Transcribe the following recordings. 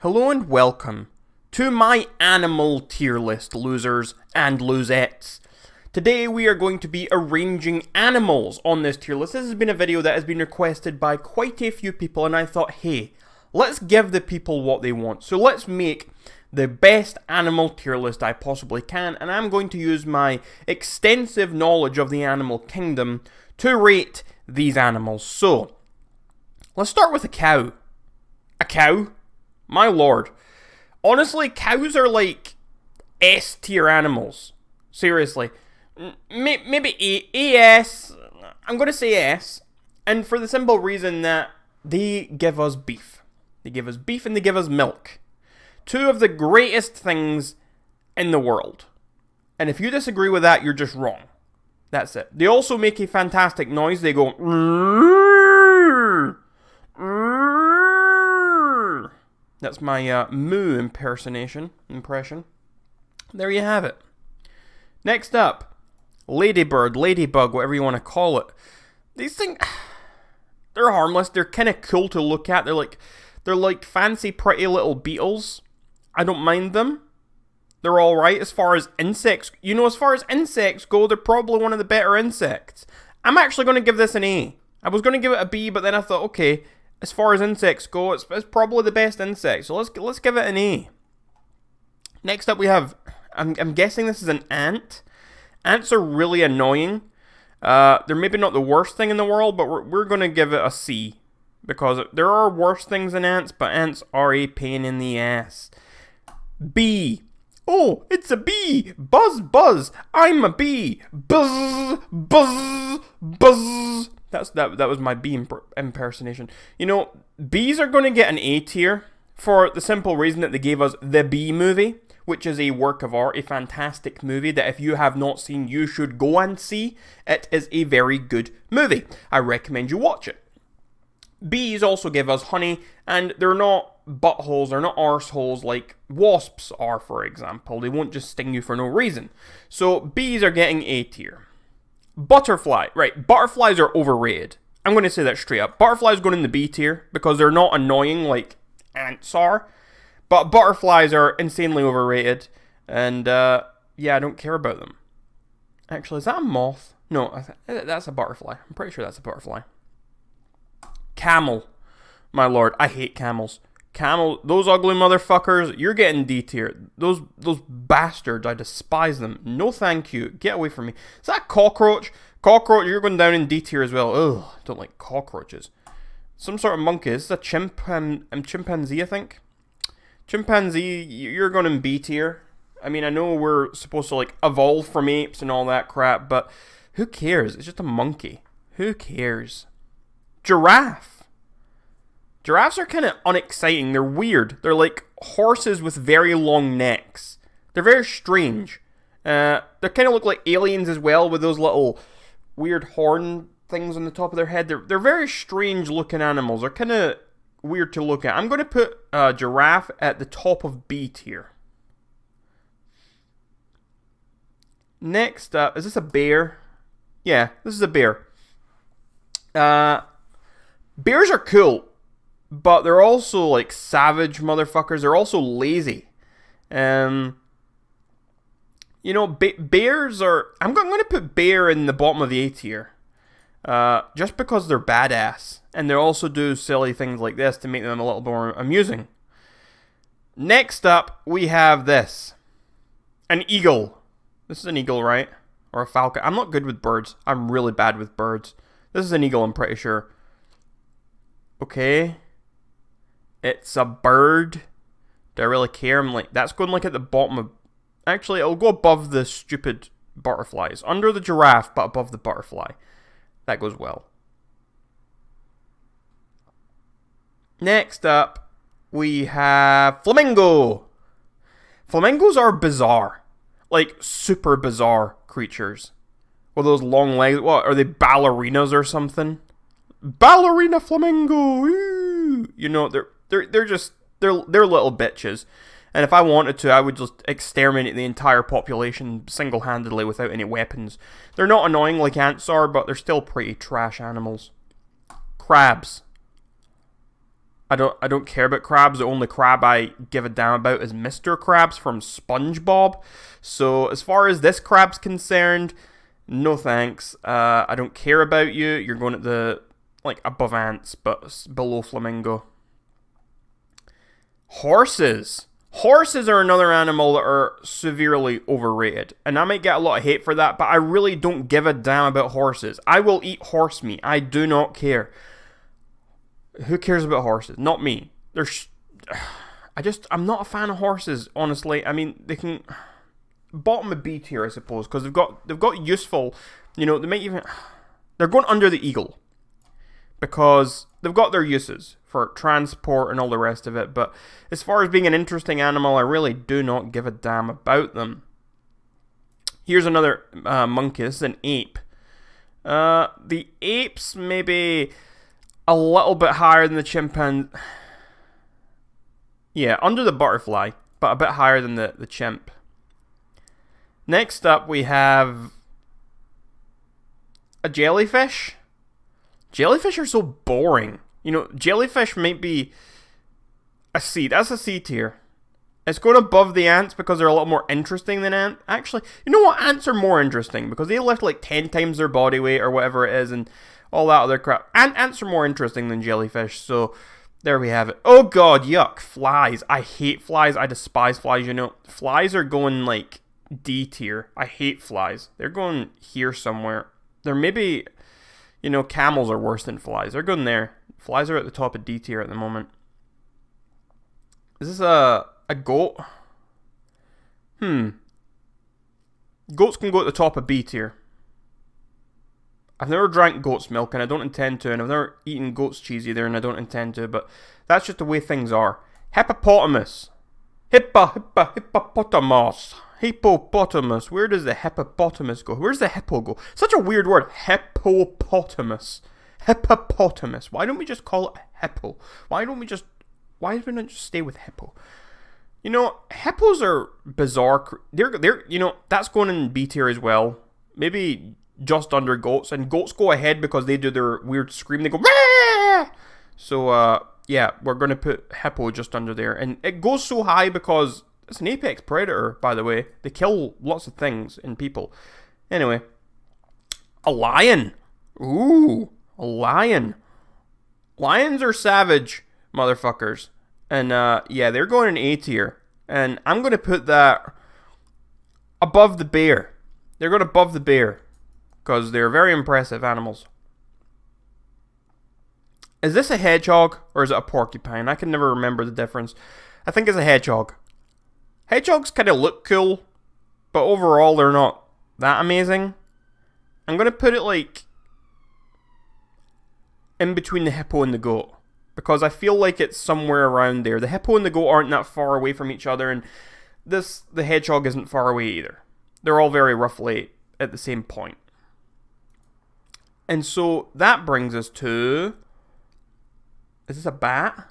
Hello and welcome to my animal tier list, losers and losettes. Today we are going to be arranging animals on this tier list. This has been a video that has been requested by quite a few people, and I thought, hey, let's give the people what they want. So let's make the best animal tier list I possibly can, and I'm going to use my extensive knowledge of the animal kingdom to rate these animals. So, let's start with a cow. A cow? My lord. Honestly, cows are like S tier animals. Seriously. Maybe AS. I'm going to say S. And for the simple reason that they give us beef. They give us beef and they give us milk. Two of the greatest things in the world. And if you disagree with that, you're just wrong. That's it. They also make a fantastic noise. They go... That's my moo impression. There you have it. Next up, ladybird, ladybug, whatever you want to call it. These things, they're harmless. They're kind of cool to look at. They're like fancy, pretty little beetles. I don't mind them. They're all right as far as insects. You know, as far as insects go, they're probably one of the better insects. I'm actually going to give this an A. I was going to give it a B, but then I thought, okay, as far as insects go, it's probably the best insect. So let's give it an A. Next up we have, I'm guessing this is an ant. Ants are really annoying. They're maybe not the worst thing in the world, but we're going to give it a C. Because there are worse things than ants, but ants are a pain in the ass. B. Oh, it's a bee! Buzz, buzz! I'm a bee! Buzz, buzz, buzz! That was my bee impersonation. You know, bees are going to get an A tier for the simple reason that they gave us The Bee Movie, which is a work of art, a fantastic movie that if you have not seen, you should go and see. It is a very good movie. I recommend you watch it. Bees also give us honey, and they're not buttholes, they're not arseholes like wasps are, for example. They won't just sting you for no reason. So bees are getting A tier. Butterfly. Right, butterflies are overrated. I'm going to say that straight up. Butterflies going in the B tier because they're not annoying like ants are. But butterflies are insanely overrated. And, yeah, I don't care about them. Actually, is that a moth? No, that's a butterfly. I'm pretty sure that's a butterfly. Camel. My lord, I hate camels. Camel, those ugly motherfuckers, you're getting D tier. Those bastards, I despise them. No thank you. Get away from me. Is that cockroach? Cockroach, you're going down in D tier as well. Ugh, don't like cockroaches. Some sort of monkey. This is a chimpanzee, I think. Chimpanzee, you're going in B tier. I mean, I know we're supposed to like evolve from apes and all that crap, but who cares? It's just a monkey. Who cares? Giraffe. Giraffes are kind of unexciting. They're weird. They're like horses with very long necks. They're very strange. They kind of look like aliens as well with those little weird horn things on the top of their head. They're very strange looking animals. They're kind of weird to look at. I'm going to put giraffe at the top of B tier. Next up, is this a bear? Yeah, this is a bear. Bears are cool. But they're also like savage motherfuckers. They're also lazy. You know, bears are... I'm going to put bear in the bottom of the A tier. Just because they're badass. And they also do silly things like this to make them a little more amusing. Next up, we have this. An eagle. This is an eagle, right? Or a falcon. I'm not good with birds. I'm really bad with birds. This is an eagle, I'm pretty sure. Okay. It's a bird. Do I really care? I'm like, that's going like at the bottom of... Actually, it'll go above the stupid butterflies. Under the giraffe, but above the butterfly. That goes well. Next up, we have Flamingo. Flamingos are bizarre. Like, super bizarre creatures. With those long legs. What, are they ballerinas or something? Ballerina flamingo! Woo! You know, they're little bitches. And if I wanted to, I would just exterminate the entire population single-handedly without any weapons. They're not annoying like ants are, but they're still pretty trash animals. Crabs. I don't care about crabs. The only crab I give a damn about is Mr. Krabs from SpongeBob. So as far as this crab's concerned, no thanks. I don't care about you. You're going at the like above ants, but below Flamingo. Horses. Horses are another animal that are severely overrated. And I might get a lot of hate for that, but I really don't give a damn about horses. I will eat horse meat. I do not care. Who cares about horses? Not me. I'm not a fan of horses, honestly. I mean, they can bottom of B tier, I suppose, because they've got useful, they might even, they're going under the eagle because they've got their uses for transport and all the rest of it, but as far as being an interesting animal, I really do not give a damn about them. Here's another monkey. This is an ape. The apes maybe a little bit higher than the chimpanzee. Yeah, under the butterfly, but a bit higher than the chimp. Next up, we have a jellyfish. Jellyfish are so boring. Jellyfish might be a C. That's a C tier. It's going above the ants because they're a lot more interesting than ants. Actually, you know what? Ants are more interesting because they lift like 10 times their body weight or whatever it is and all that other crap. Ants are more interesting than jellyfish, so there we have it. Oh god, yuck. Flies. I hate flies. I despise flies, Flies are going like D tier. I hate flies. They're going here somewhere. They're maybe, camels are worse than flies. They're going there. Flies are at the top of D tier at the moment. Is this a goat? Goats can go at the top of B tier. I've never drank goat's milk and I don't intend to, and I've never eaten goat's cheese either and I don't intend to, but that's just the way things are. Hippopotamus. Hippopotamus. Hippopotamus. Where does the hippopotamus go? Where's the hippo go? Such a weird word. Hippopotamus. Hippopotamus. Why don't we just call it hippo? Why don't we just stay with hippo? Hippos are bizarre. They're that's going in B tier as well. Maybe just under goats, and goats go ahead because they do their weird scream. They go Rah! So yeah, we're gonna put hippo just under there, and it goes so high because it's an apex predator. By the way, they kill lots of things and people. Anyway, a lion. Ooh, a lion. Lions are savage motherfuckers, and yeah, they're going in A tier, and I'm gonna put that above the bear. They're going above the bear because they're very impressive animals. Is this a hedgehog or is it a porcupine? I can never remember the difference. I think it's a hedgehog. Hedgehogs kind of look cool, but overall they're not that amazing. I'm going to put it like in between the hippo and the goat because I feel like it's somewhere around there. The hippo and the goat aren't that far away from each other, and the hedgehog isn't far away either. They're all very roughly at the same point. And so that brings us to... Is this a bat?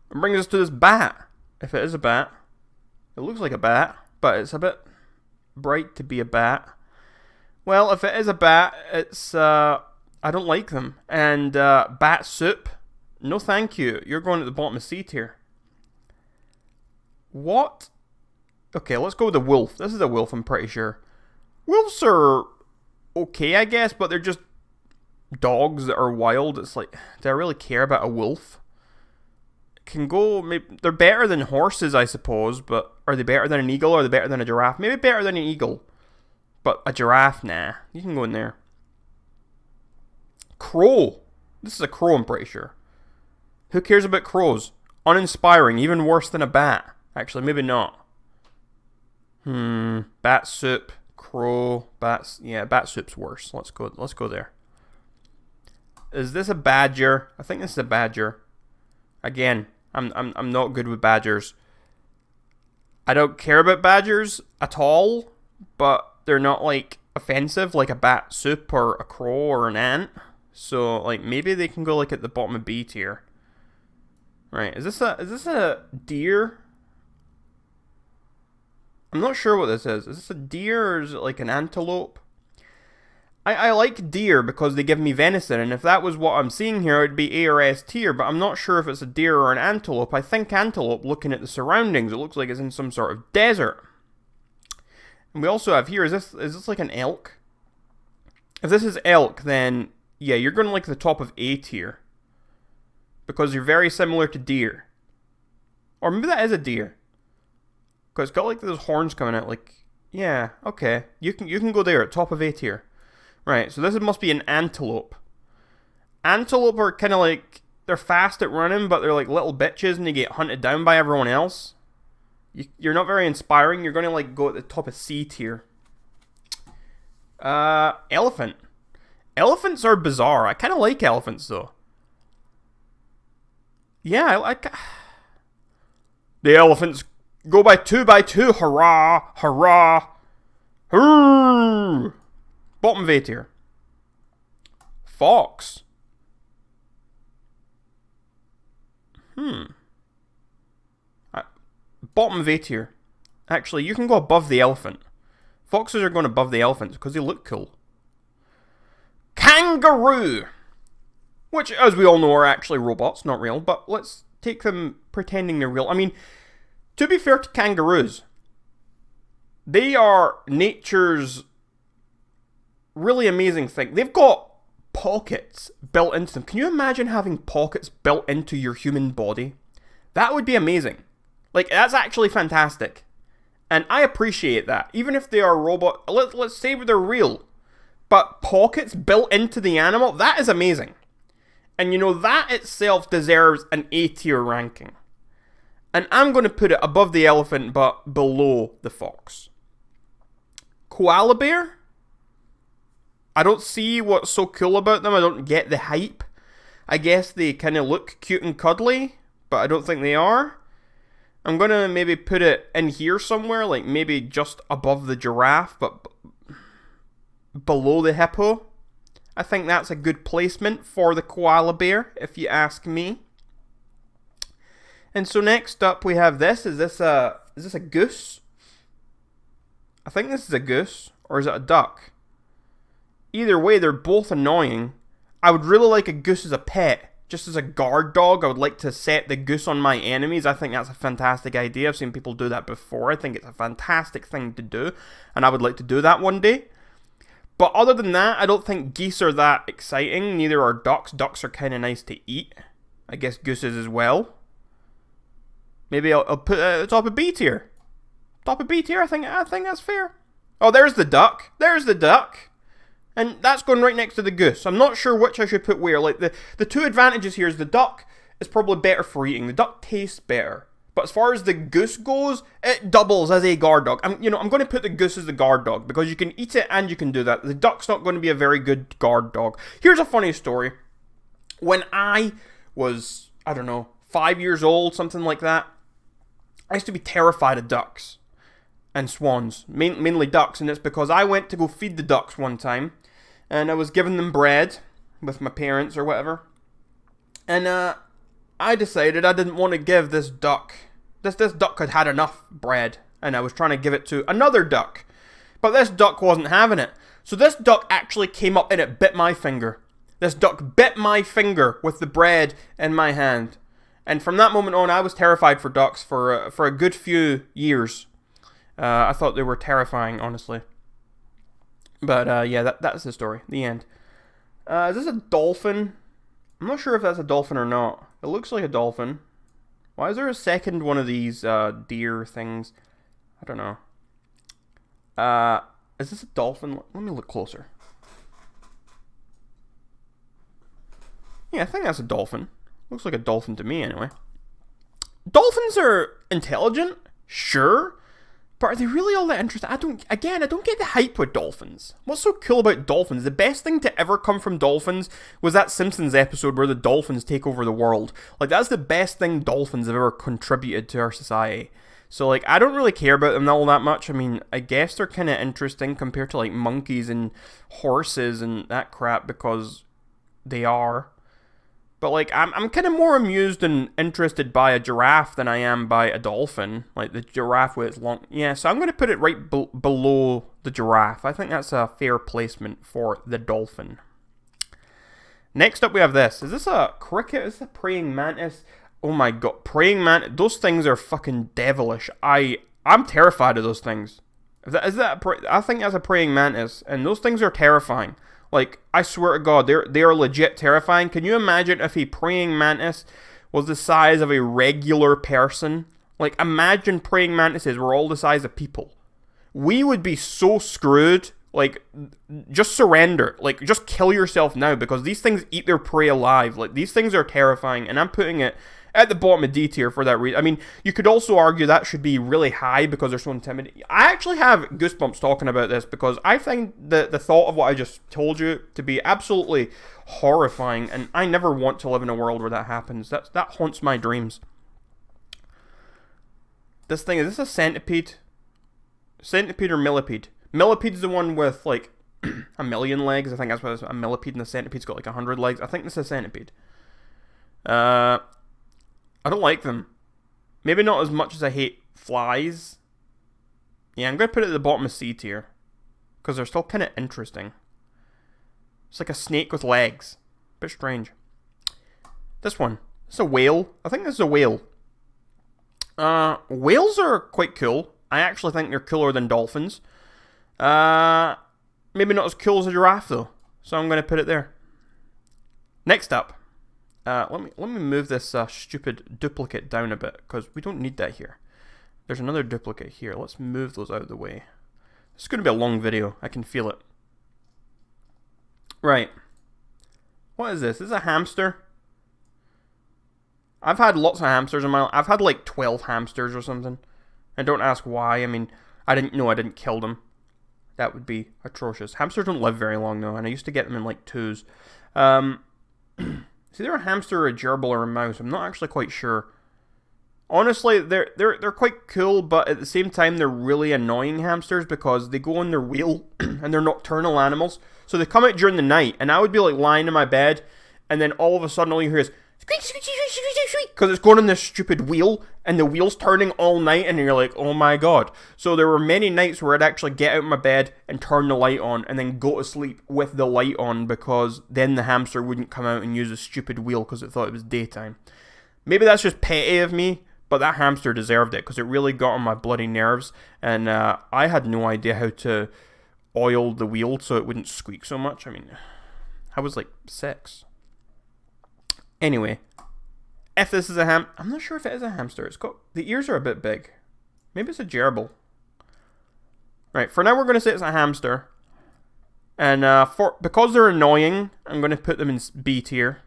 It brings us to this bat. If it is a bat. It looks like a bat, but it's a bit bright to be a bat. Well, if it is a bat, it's... I don't like them. And bat soup, no thank you. You're going at the bottom of C tier. What? Okay, let's go with the wolf. This is a wolf, I'm pretty sure. Wolves are okay, I guess, but they're just dogs that are wild. It's like, do I really care about a wolf? Can go, maybe they're better than horses, I suppose, but are they better than an eagle or are they better than a giraffe? Maybe better than an eagle, but a giraffe, nah. You can go in there. Crow. This is a crow, I'm pretty sure. Who cares about crows? Uninspiring, even worse than a bat. Actually, maybe not. Bat soup, crow, bats. Yeah, bat soup's worse. Let's go there. Is this a badger? I think this is a badger. Again, I'm not good with badgers. I don't care about badgers at all, but they're not like offensive like a bat soup or a crow or an ant. So like maybe they can go like at the bottom of B tier. Right? Is this a deer? I'm not sure what this is. Is this a deer or is it like an antelope? I like deer because they give me venison, and if that was what I'm seeing here, it would be A or S tier, but I'm not sure if it's a deer or an antelope. I think antelope, looking at the surroundings, it looks like it's in some sort of desert. And we also have here, is this like an elk? If this is elk, then yeah, you're going to like the top of A tier. Because you're very similar to deer. Or maybe that is a deer. Because it's got like those horns coming out, like, yeah, okay. You can go there at top of A tier. Right, so this must be an antelope. Antelope are kind of like, they're fast at running, but they're like little bitches and they get hunted down by everyone else. You're not very inspiring. You're going to like go at the top of C tier. Elephant. Elephants are bizarre. I kind of like elephants though. Yeah, I like... The elephants go by 2 by 2. Hurrah! Hurrah! Hurrah! Bottom of A tier. Fox. Bottom of A tier. Actually, you can go above the elephant. Foxes are going above the elephants because they look cool. Kangaroo. Which, as we all know, are actually robots, not real. But let's take them pretending they're real. I mean, to be fair to kangaroos, they are nature's really amazing thing. They've got pockets built into them. Can you imagine having pockets built into your human body? That would be amazing. Like, that's actually fantastic. And I appreciate that. Even if they are robot, let's say they're real. But pockets built into the animal, that is amazing. And you know, that itself deserves an A tier ranking. And I'm going to put it above the elephant, but below the fox. Koala bear? I don't see what's so cool about them. I don't get the hype. I guess they kind of look cute and cuddly, but I don't think they are. I'm going to maybe put it in here somewhere, like maybe just above the giraffe, but below the hippo. I think that's a good placement for the koala bear, if you ask me. And so next up we have this. Is this a goose? I think this is a goose, or is it a duck? Either way, they're both annoying. I would really like a goose as a pet. Just as a guard dog, I would like to set the goose on my enemies. I think that's a fantastic idea. I've seen people do that before. I think it's a fantastic thing to do. And I would like to do that one day. But other than that, I don't think geese are that exciting. Neither are ducks. Ducks are kind of nice to eat. I guess gooses as well. Maybe I'll put it at the top of B tier. Top of B tier, I think that's fair. Oh, there's the duck. There's the duck. And that's going right next to the goose. I'm not sure which I should put where. Like, the two advantages here is the duck is probably better for eating. The duck tastes better. But as far as the goose goes, it doubles as a guard dog. I'm going to put the goose as the guard dog because you can eat it and you can do that. The duck's not going to be a very good guard dog. Here's a funny story. When I was, I don't know, 5 years old, something like that, I used to be terrified of ducks and swans, mainly ducks, and it's because I went to go feed the ducks one time, and I was giving them bread with my parents or whatever, and I decided I didn't want to give this duck, this duck had had enough bread, and I was trying to give it to another duck, but this duck wasn't having it, so this duck actually came up and it bit my finger. This duck bit my finger with the bread in my hand, and from that moment on, I was terrified for ducks for a good few years. I thought they were terrifying, honestly. But yeah, that's the story. The end. Is this a dolphin? I'm not sure if that's a dolphin or not. It looks like a dolphin. Why is there a second one of these deer things? I don't know. Is this a dolphin? Let me look closer. Yeah, I think that's a dolphin. Looks like a dolphin to me, anyway. Dolphins are intelligent, sure. But are they really all that interesting? I don't get the hype with dolphins. What's so cool about dolphins? The best thing to ever come from dolphins was that Simpsons episode where the dolphins take over the world. Like, that's the best thing dolphins have ever contributed to our society. So, like, I don't really care about them all that much. I mean, I guess they're kind of interesting compared to, like, monkeys and horses and that crap because they are. But, like, I'm kind of more amused and interested by a giraffe than I am by a dolphin. Like, the giraffe with its long... Yeah, so I'm going to put it right below the giraffe. I think that's a fair placement for the dolphin. Next up, we have this. Is this a cricket? Is this a praying mantis? Oh my god. Praying mantis. Those things are fucking devilish. I'm terrified of those things. I think that's a praying mantis. And those things are terrifying. Like, I swear to God, they are legit terrifying. Can you imagine if a praying mantis was the size of a regular person? Like, imagine praying mantises were all the size of people. We would be so screwed. Like, just surrender. Like, just kill yourself now, because these things eat their prey alive. Like, these things are terrifying, and I'm putting it at the bottom of D tier for that reason. I mean, you could also argue that should be really high because they're so intimidating. I actually have goosebumps talking about this because I find the thought of what I just told you to be absolutely horrifying, and I never want to live in a world where that happens. That haunts my dreams. This thing, is this a centipede? Centipede or millipede? Millipede's the one with, like, a million legs. I think that's what it's, a millipede, and the centipede's got, like, 100 legs. I think this is a centipede. I don't like them. Maybe not as much as I hate flies. Yeah, I'm going to put it at the bottom of C tier. Because they're still kind of interesting. It's like a snake with legs. Bit strange. This one. It's a whale. I think this is a whale. Whales are quite cool. I actually think they're cooler than dolphins. Maybe not as cool as a giraffe, though. So I'm going to put it there. Next up. Let me move this stupid duplicate down a bit, because we don't need that here. There's another duplicate here. Let's move those out of the way. It's going to be a long video. I can feel it. Right. What is this? Is this a hamster? I've had lots of hamsters in my life. I've had like 12 hamsters or something. And don't ask why. I mean, I didn't kill them. That would be atrocious. Hamsters don't live very long, though, and I used to get them in like 2s. It's either a hamster or a gerbil or a mouse. I'm not actually quite sure. Honestly, they're quite cool, but at the same time, they're really annoying hamsters because they go on their wheel and they're nocturnal animals. So they come out during the night, and I would be like lying in my bed, and then all of a sudden all you hear is squeak, squeak, squeak, squeak, squeak, squeak, because it's going on this stupid wheel, and the wheel's turning all night, and you're like, oh my god. So there were many nights where I'd actually get out of my bed and turn the light on, and then go to sleep with the light on, because then the hamster wouldn't come out and use a stupid wheel because it thought it was daytime. Maybe that's just petty of me, but that hamster deserved it, because it really got on my bloody nerves, and I had no idea how to oil the wheel so it wouldn't squeak so much. I mean, I was like 6. Anyway, if this is a I'm not sure if it is a hamster. It's got, the ears are a bit big. Maybe it's a gerbil. Right, for now we're going to say it's a hamster. And because they're annoying, I'm going to put them in B tier.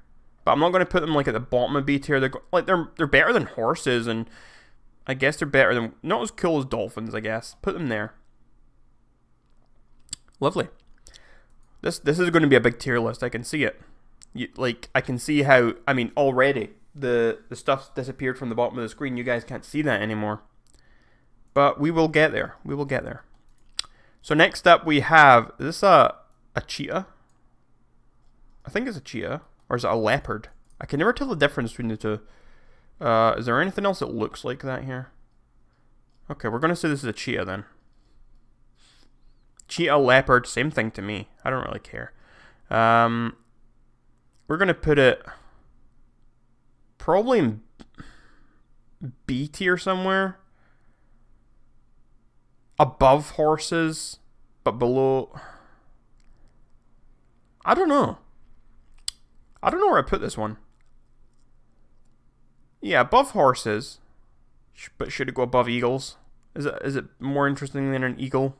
But I'm not going to put them like at the bottom of B tier. They're better than horses, and I guess they're better than, not as cool as dolphins, I guess. Put them there. Lovely. This is going to be a big tier list. I can see it. I can see how, I mean, already the stuff's disappeared from the bottom of the screen. You guys can't see that anymore. But we will get there. We will get there. So next up we have, is this a cheetah? I think it's a cheetah. Or is it a leopard? I can never tell the difference between the two. Is there anything else that looks like that here? Okay, we're going to say this is a cheetah then. Cheetah, leopard, same thing to me. I don't really care. We're going to put it probably in B tier somewhere. Above horses, but below. I don't know. I don't know where I put this one. Yeah, above horses. But should it go above eagles? Is it more interesting than an eagle?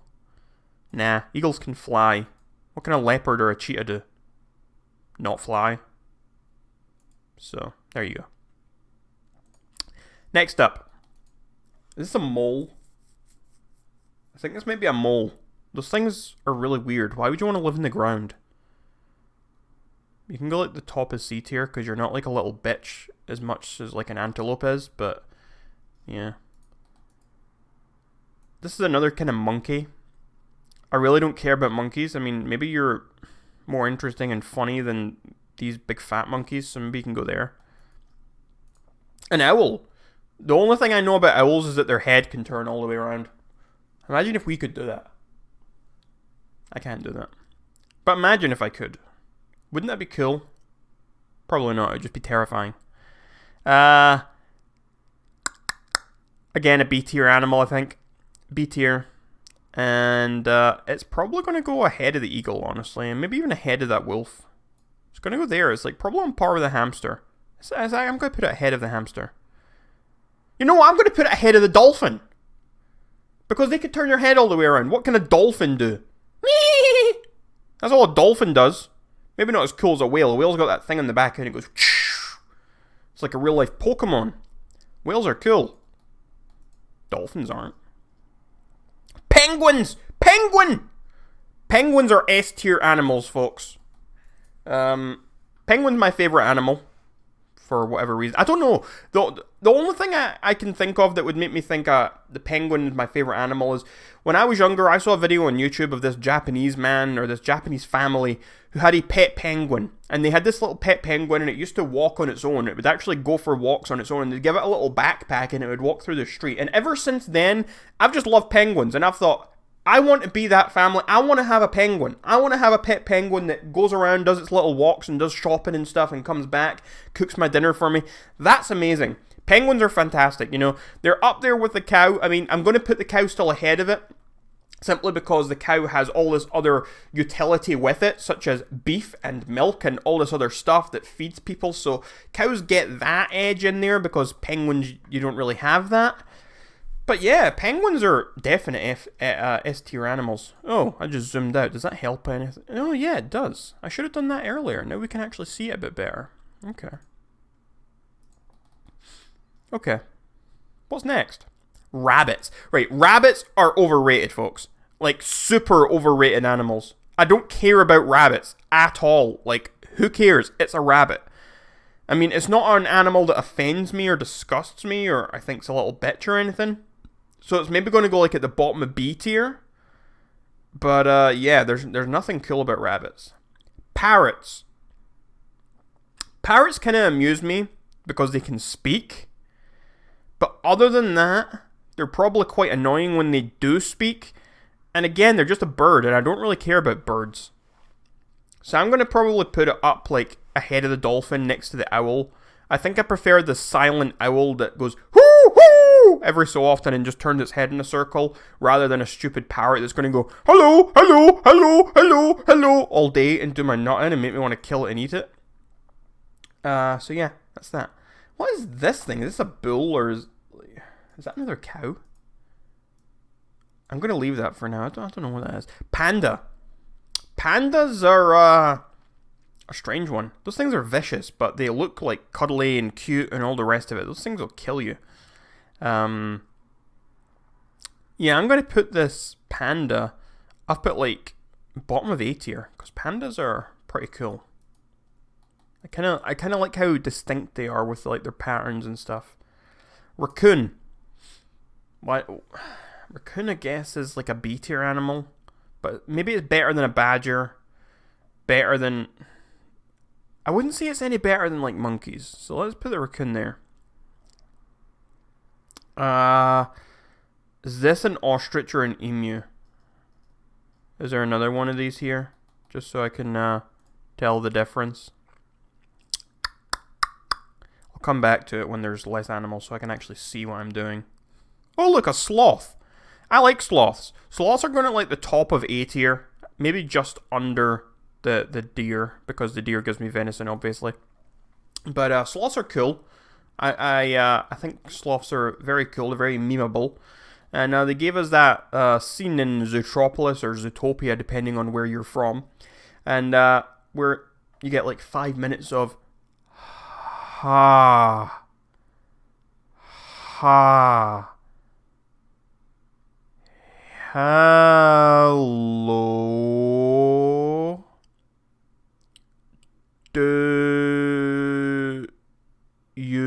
Nah, eagles can fly. What can a leopard or a cheetah do? Not fly. So, there you go. Next up. Is this a mole? I think this might be a mole. Those things are really weird. Why would you want to live in the ground? You can go like the top of C tier because you're not like a little bitch as much as like an antelope is, but yeah. This is another kind of monkey. I really don't care about monkeys. I mean, maybe you're more interesting and funny than these big fat monkeys, so maybe you can go there. An owl. The only thing I know about owls is that their head can turn all the way around. Imagine if we could do that. I can't do that. But imagine if I could. Wouldn't that be cool? Probably not. It would just be terrifying. Again, a B tier animal, I think. B tier. And it's probably going to go ahead of the eagle, honestly. And maybe even ahead of that wolf. It's going to go there. It's like probably on par with the hamster. I'm going to put it ahead of the hamster. You know what? I'm going to put it ahead of the dolphin. Because they can turn their head all the way around. What can a dolphin do? That's all a dolphin does. Maybe not as cool as a whale. A whale's got that thing in the back and it goes... It's like a real life Pokemon. Whales are cool. Dolphins aren't. Penguins! Penguin! Penguins are S tier animals, folks. Penguin's my favourite animal. For whatever reason. I don't know. The only thing I can think of that would make me think the penguin is my favourite animal is when I was younger, I saw a video on YouTube of this Japanese man or this Japanese family who had a pet penguin. And they had this little pet penguin and it used to walk on its own. It would actually go for walks on its own and they'd give it a little backpack and it would walk through the street. And ever since then, I've just loved penguins and I've thought, I want to be that family. I want to have a penguin. I want to have a pet penguin that goes around, does its little walks and does shopping and stuff and comes back, cooks my dinner for me. That's amazing. Penguins are fantastic, you know. They're up there with the cow. I mean, I'm going to put the cow still ahead of it simply because the cow has all this other utility with it, such as beef and milk and all this other stuff that feeds people. So cows get that edge in there because penguins, you don't really have that. But yeah, penguins are definite S tier animals. Oh, I just zoomed out. Does that help anything? Oh yeah, it does. I should have done that earlier. Now we can actually see it a bit better. Okay. Okay. What's next? Rabbits. Right, rabbits are overrated, folks. Like, super overrated animals. I don't care about rabbits at all. Like, who cares? It's a rabbit. I mean, it's not an animal that offends me or disgusts me or I think's a little bitch or anything. So it's maybe going to go like at the bottom of B tier. But yeah, there's nothing cool about rabbits. Parrots. Parrots kind of amuse me because they can speak. But other than that, they're probably quite annoying when they do speak. And again, they're just a bird and I don't really care about birds. So I'm going to probably put it up like ahead of the dolphin next to the owl. I think I prefer the silent owl that goes whoo whoo every so often and just turns its head in a circle rather than a stupid parrot that's going to go hello, hello, hello, hello, hello all day and do my nutting and make me want to kill it and eat it. So yeah, that's that. What is this thing? Is this a bull or is that another cow? I'm going to leave that for now. I don't know what that is. Panda. Pandas are a strange one. Those things are vicious, but they look like cuddly and cute and all the rest of it. Those things will kill you. Yeah, I'm going to put this panda up at like bottom of A tier because pandas are pretty cool. I kind of like how distinct they are with like their patterns and stuff. Raccoon. What? Raccoon, I guess, is like a B tier animal, but maybe it's better than a badger. Better than. I wouldn't say it's any better than like monkeys. So let's put the raccoon there. Is this an ostrich or an emu? Is there another one of these here? Just so I can tell the difference. I'll come back to it when there's less animals so I can actually see what I'm doing. Oh look, a sloth. I like sloths. Sloths are going to like the top of A tier. Maybe just under the deer, because the deer gives me venison, obviously. But sloths are cool. I think sloths are very cool. They're very memeable. And they gave us that scene in Zootropolis or Zootopia, depending on where you're from. And where you get like 5 minutes of ha ha hello do you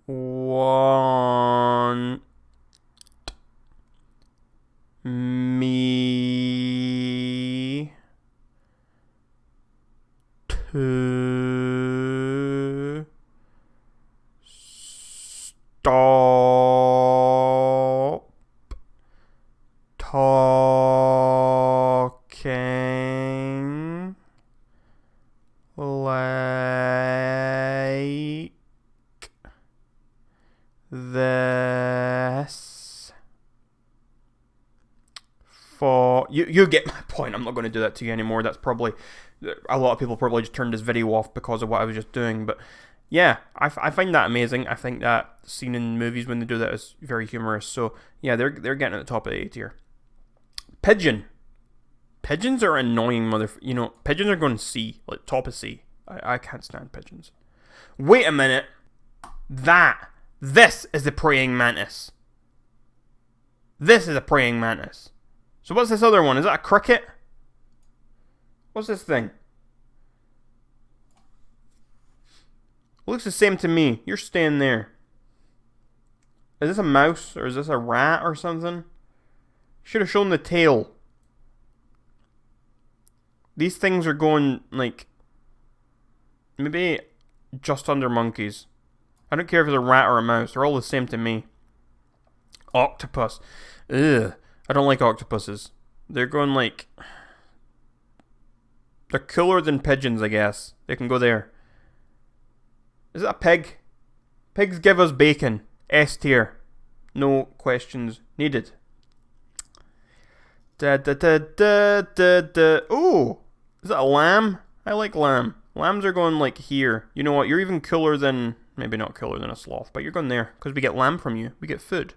want me Stop talking like this for you get my point. I'm not going to do that to you anymore. That's probably a lot of people probably just turned this video off because of what I was just doing, but yeah, I find that amazing. I think that scene in movies when they do that is very humorous. So yeah, they're getting at the top of the A tier. Pigeon. Pigeons are annoying pigeons are going C, like top of C. I can't stand pigeons. Wait a minute. This is the praying mantis. This is a praying mantis. So what's this other one? Is that a cricket? What's this thing? Looks the same to me. You're staying there. Is this a mouse or is this a rat or something? Should have shown the tail. These things are going like maybe just under monkeys. I don't care if it's a rat or a mouse. They're all the same to me. Octopus. Ugh. I don't like octopuses. They're going like... They're cooler than pigeons, I guess. They can go there. Is it a pig? Pigs give us bacon. S tier. No questions needed. Oh! Is that a lamb? I like lamb. Lambs are going like here. You know what? You're even cooler than... Maybe not cooler than a sloth, but you're going there. Because we get lamb from you. We get food.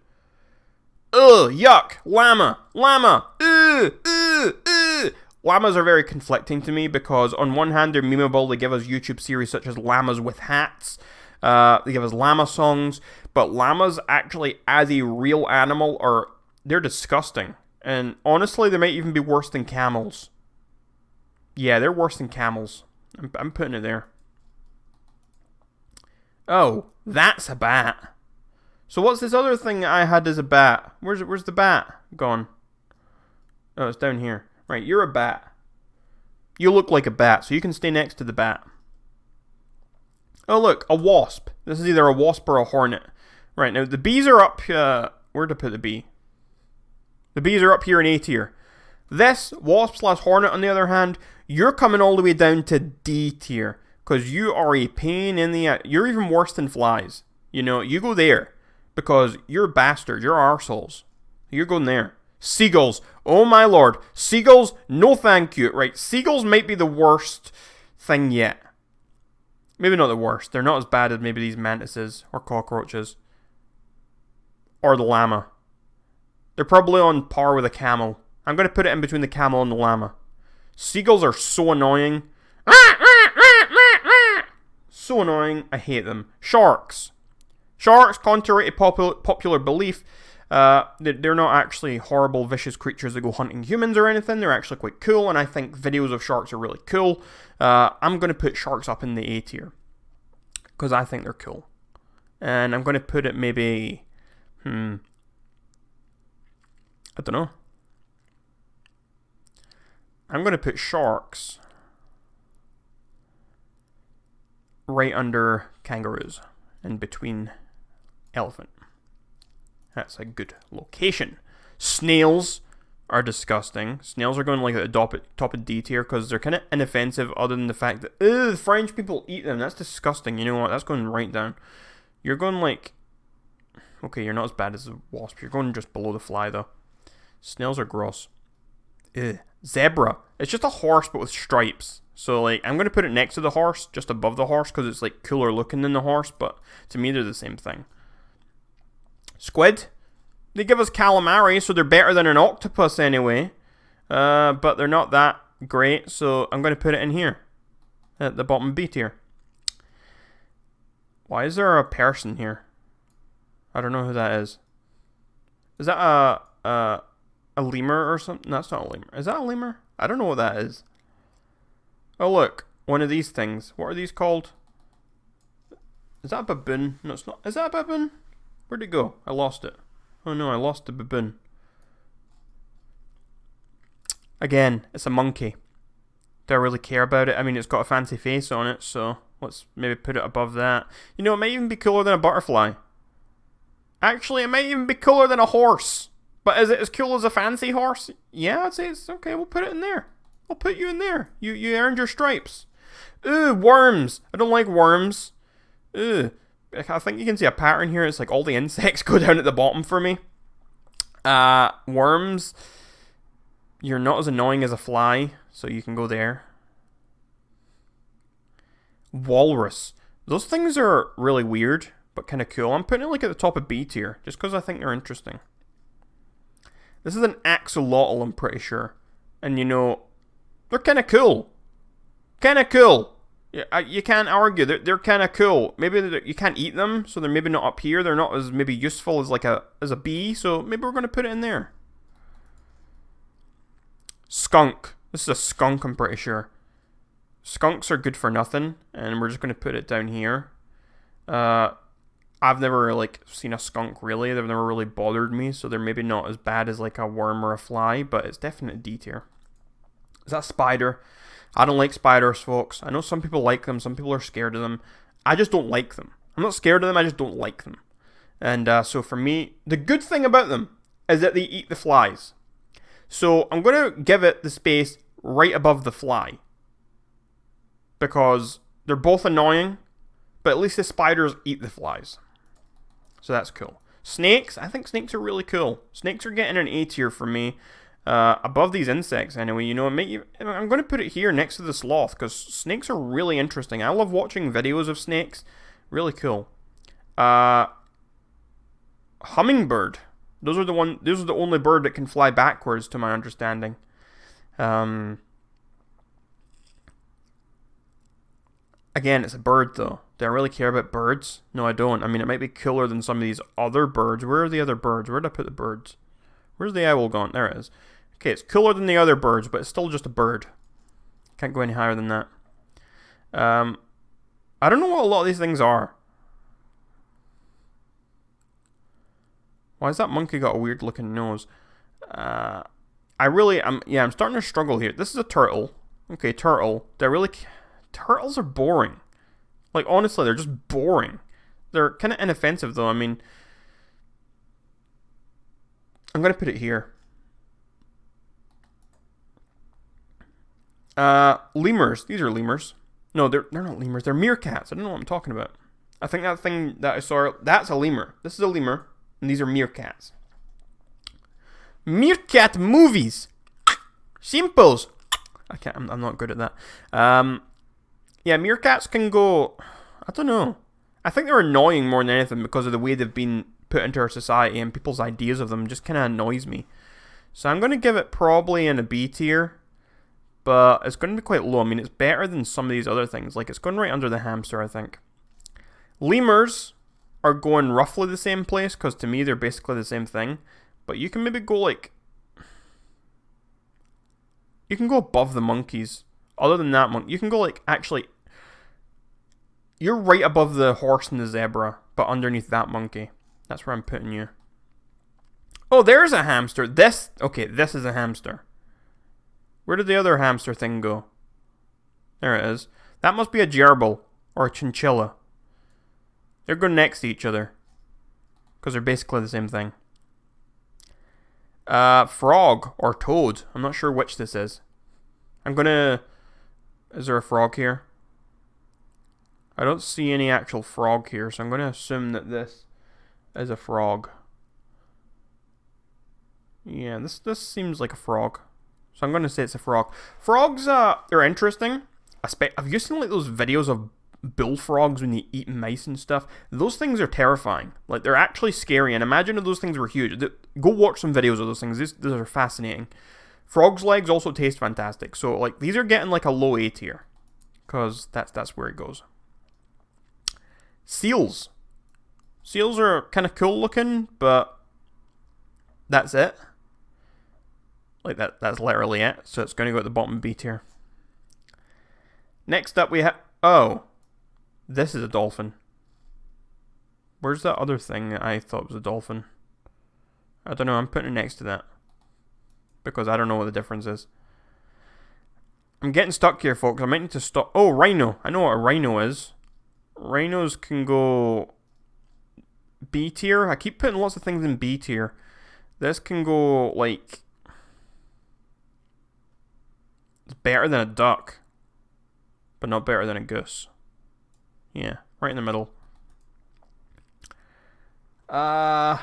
Ugh! Yuck! Llama! Llama! Ugh! Ugh! Ugh! Llamas are very conflicting to me because on one hand they're memeable. They give us YouTube series such as Llamas with Hats. They give us llama songs. But llamas actually as a real animal they're disgusting. And honestly they might even be worse than camels. Yeah, they're worse than camels. I'm putting it there. Oh, that's a bat. So what's this other thing I had as a bat? Where's the bat gone? Oh, it's down here. Right, you're a bat. You look like a bat, so you can stay next to the bat. Oh, look, a wasp. This is either a wasp or a hornet. Right, now the bees are up... where to put the bee? The bees are up here in A tier. This, wasp/hornet, on the other hand, you're coming all the way down to D tier. Because you are a pain in the... You're even worse than flies. You know, you go there. Because you're bastards. You're arseholes. You're going there. Seagulls. Oh my lord. Seagulls, no thank you. Right, seagulls might be the worst thing yet. Maybe not the worst. They're not as bad as maybe these mantises or cockroaches. Or the llama. They're probably on par with a camel. I'm going to put it in between the camel and the llama. Seagulls are so annoying. So annoying. I hate them. Sharks. Sharks, contrary to popular belief, they're not actually horrible, vicious creatures that go hunting humans or anything. They're actually quite cool, and I think videos of sharks are really cool. I'm going to put sharks up in the A tier. Because I think they're cool. And I'm going to put it maybe... I don't know. I'm going to put sharks right under kangaroos. In between elephant. That's a good location. Snails are disgusting. Snails are going like at the top of D tier because they're kind of inoffensive other than the fact that the French people eat them. That's disgusting. You know what? That's going right down. You're going like... Okay, you're not as bad as the wasp. You're going just below the fly though. Snails are gross. Ugh. Zebra. It's just a horse but with stripes. So like, I'm going to put it next to the horse, just above the horse, because it's like cooler looking than the horse, but to me they're the same thing. Squid. They give us calamari, so they're better than an octopus anyway. But they're not that great, so I'm going to put it in here. At the bottom B tier. Why is there a person here? I don't know who that is. Is that a lemur or something? No, that's not a lemur. Is that a lemur? I don't know what that is. Oh look, one of these things. What are these called? Is that a baboon? No, it's not. Is that a baboon? Where'd it go? I lost it. Oh no, I lost the baboon. Again, it's a monkey. Do I really care about it? I mean, it's got a fancy face on it, so let's maybe put it above that. You know, it might even be cooler than a butterfly. Actually, it might even be cooler than a horse. But is it as cool as a fancy horse? Yeah, I'd say it's okay. We'll put it in there. I'll put you in there. You earned your stripes. Ooh, worms. I don't like worms. Ooh. I think you can see a pattern here. It's like all the insects go down at the bottom for me. Worms. You're not as annoying as a fly, so you can go there. Walrus. Those things are really weird, but kind of cool. I'm putting it like at the top of B tier, just because I think they're interesting. This is an axolotl, I'm pretty sure. And you know, they're kind of cool. Kind of cool. Yeah, you can't argue. They're kind of cool. Maybe you can't eat them, so they're maybe not up here. They're not as maybe useful as like a bee, so maybe we're going to put it in there. Skunk. This is a skunk, I'm pretty sure. Skunks are good for nothing, and we're just going to put it down here. I've never like seen a skunk really. They've never really bothered me, so they're maybe not as bad as like a worm or a fly, but it's definitely D tier. Is that spider? I don't like spiders, folks. I know some people like them. Some people are scared of them. I just don't like them. I'm not scared of them. I just don't like them. And so for me, the good thing about them is that they eat the flies. So I'm going to give it the space right above the fly. Because they're both annoying, but at least the spiders eat the flies. So that's cool. Snakes. I think snakes are really cool. Snakes are getting an A tier for me. Above these insects, anyway. You know, I'm going to put it here next to the sloth, because snakes are really interesting. I love watching videos of snakes. Really cool. Hummingbird. Those are the only bird that can fly backwards, to my understanding. Again, it's a bird, though. Do I really care about birds? No, I don't. I mean, it might be cooler than some of these other birds. Where are the other birds? Where did I put the birds? Where's the owl gone? There it is. Okay, it's cooler than the other birds, but it's still just a bird. Can't go any higher than that. I don't know what a lot of these things are. Why has that monkey got a weird looking nose? I'm starting to struggle here. This is a turtle. Okay, turtle. Turtles are boring. Like, honestly, they're just boring. They're kind of inoffensive, though. I mean, I'm going to put it here. Lemurs. These are lemurs. No, they're not lemurs. They're meerkats. I don't know what I'm talking about. I think that thing that I saw, that's a lemur. This is a lemur, and these are meerkats. Meerkat movies. Simples. I'm not good at that. Yeah, meerkats can go, I don't know. I think they're annoying more than anything because of the way they've been put into our society, and people's ideas of them just kind of annoys me. So I'm going to give it probably in a B tier, but it's going to be quite low. I mean, it's better than some of these other things. Like, it's going right under the hamster, I think. Lemurs are going roughly the same place, because to me they're basically the same thing. But you can maybe go like, you can go above the monkeys. Other than that, you can go like, actually, you're right above the horse and the zebra, but underneath that monkey. That's where I'm putting you. Oh, there's a hamster. This is a hamster. Where did the other hamster thing go? There it is. That must be a gerbil or a chinchilla. They're going next to each other, because they're basically the same thing. Frog or toad. I'm not sure which this is. Is there a frog here? I don't see any actual frog here, so I'm going to assume that this is a frog. Yeah, this seems like a frog. So I'm going to say it's a frog. Frogs, they're interesting. Have you seen like those videos of bullfrogs when they eat mice and stuff? Those things are terrifying. Like, they're actually scary, and imagine if those things were huge. Go watch some videos of those things. These are fascinating. Frogs' legs also taste fantastic. So, like, these are getting like a low A tier, because that's where it goes. Seals. Seals are kind of cool looking, but that's it. Like, that's literally it. So it's going to go at the bottom B tier. Next up we have... Oh. This is a dolphin. Where's that other thing that I thought was a dolphin? I don't know. I'm putting it next to that, because I don't know what the difference is. I'm getting stuck here, folks. I might need to stop. Oh, rhino. I know what a rhino is. Rhinos can go B tier. I keep putting lots of things in B tier. This can go, like... It's better than a duck. But not better than a goose. Yeah, right in the middle. Dog.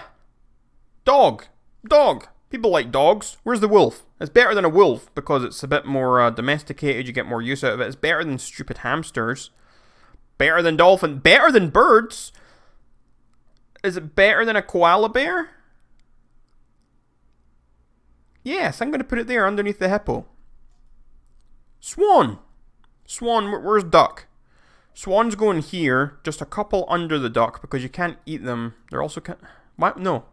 Dog. People like dogs. Where's the wolf? It's better than a wolf because it's a bit more domesticated. You get more use out of it. It's better than stupid hamsters. Better than dolphin. Better than birds. Is it better than a koala bear? Yes, I'm going to put it there underneath the hippo. Swan. Swan, where's duck? Swan's going here, just a couple under the duck because you can't eat them. They're also What? No.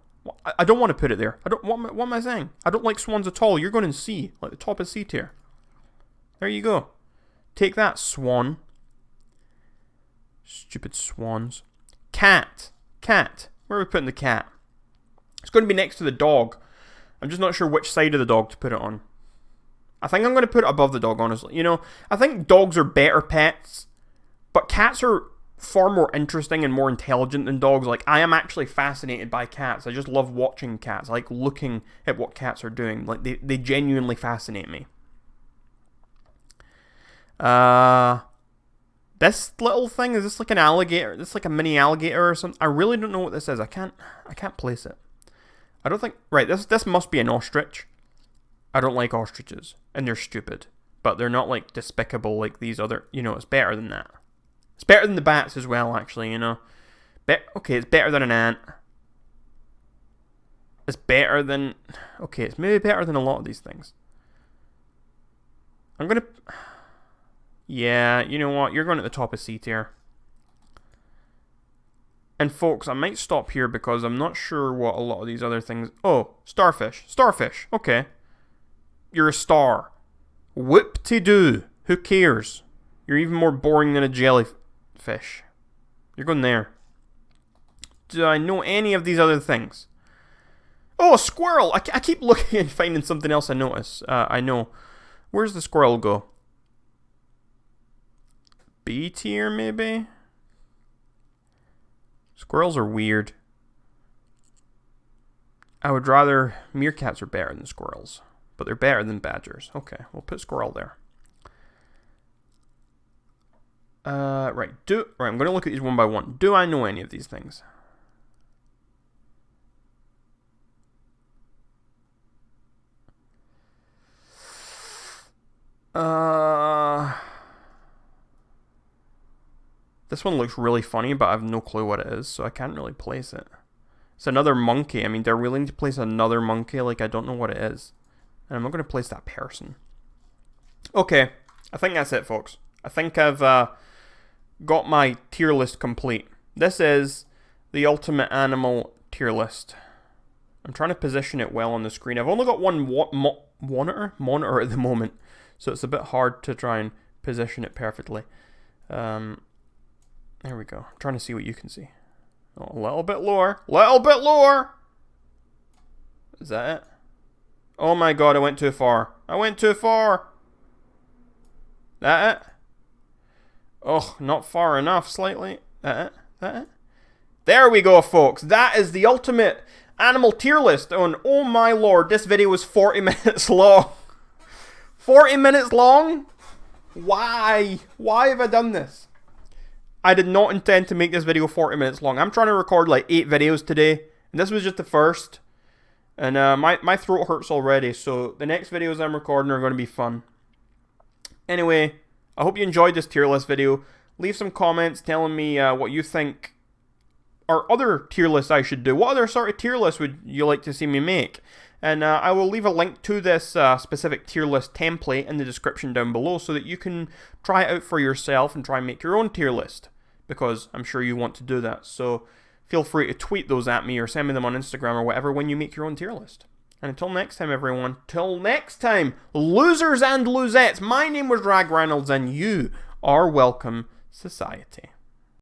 I don't want to put it there. What am I saying? I don't like swans at all. You're going in C, like the top of C tier. There you go. Take that, swan. Stupid swans. Cat. Cat. Where are we putting the cat? It's going to be next to the dog. I'm just not sure which side of the dog to put it on. I think I'm going to put it above the dog, honestly. You know, I think dogs are better pets, but cats are far more interesting and more intelligent than dogs. Like, I am actually fascinated by cats. I just love watching cats. I like looking at what cats are doing. Like, they genuinely fascinate me. This little thing, is this like an alligator? This like a mini alligator or something? I really don't know what this is. I can't place it. I don't think... Right, this must be an ostrich. I don't like ostriches. And they're stupid. But they're not, like, despicable like these other... You know, it's better than that. It's better than the bats as well, actually, you know. Okay, it's better than an ant. It's better than... Okay, it's maybe better than a lot of these things. I'm gonna... Yeah, you know what? You're going at the top of C tier. And folks, I might stop here because I'm not sure what a lot of these other things... Oh, starfish. Starfish. Okay. You're a star. Whoop-de-doo. Who cares? You're even more boring than a jellyfish. You're going there. Do I know any of these other things? Oh, a squirrel! I keep looking and finding something else I notice. I know. Where's the squirrel go? B tier, maybe? Squirrels are weird. I would rather... Meerkats are better than squirrels. But they're better than badgers. Okay, we'll put squirrel there. Right, right, I'm going to look at these one by one. Do I know any of these things? This one looks really funny, but I have no clue what it is, so I can't really place it. It's another monkey. I mean, they're willing to place another monkey, like I don't know what it is. And I'm not going to place that person. Okay, I think that's it, folks. I think I've got my tier list complete. This is the ultimate animal tier list. I'm trying to position it well on the screen. I've only got one monitor at the moment, so it's a bit hard to try and position it perfectly. There we go. I'm trying to see what you can see. Oh, a little bit lower. Little bit lower! Is that it? Oh my god, I went too far. I went too far! That it? Oh, not far enough, slightly. That it? That it? There we go, folks. That is the ultimate animal tier list. And oh my lord, this video was 40 minutes long. 40 minutes long? Why? Why have I done this? I did not intend to make this video 40 minutes long. I'm trying to record like 8 videos today. And this was just the first. And my throat hurts already. So the next videos I'm recording are going to be fun. Anyway, I hope you enjoyed this tier list video. Leave some comments telling me what you think are other tier lists I should do. What other sort of tier lists would you like to see me make? And I will leave a link to this specific tier list template in the description down below so that you can try it out for yourself and try and make your own tier list. Because I'm sure you want to do that. So feel free to tweet those at me or send me them on Instagram or whatever when you make your own tier list. And until next time, everyone, till next time, losers and losettes, my name was Rag Reynolds and you are welcome, society.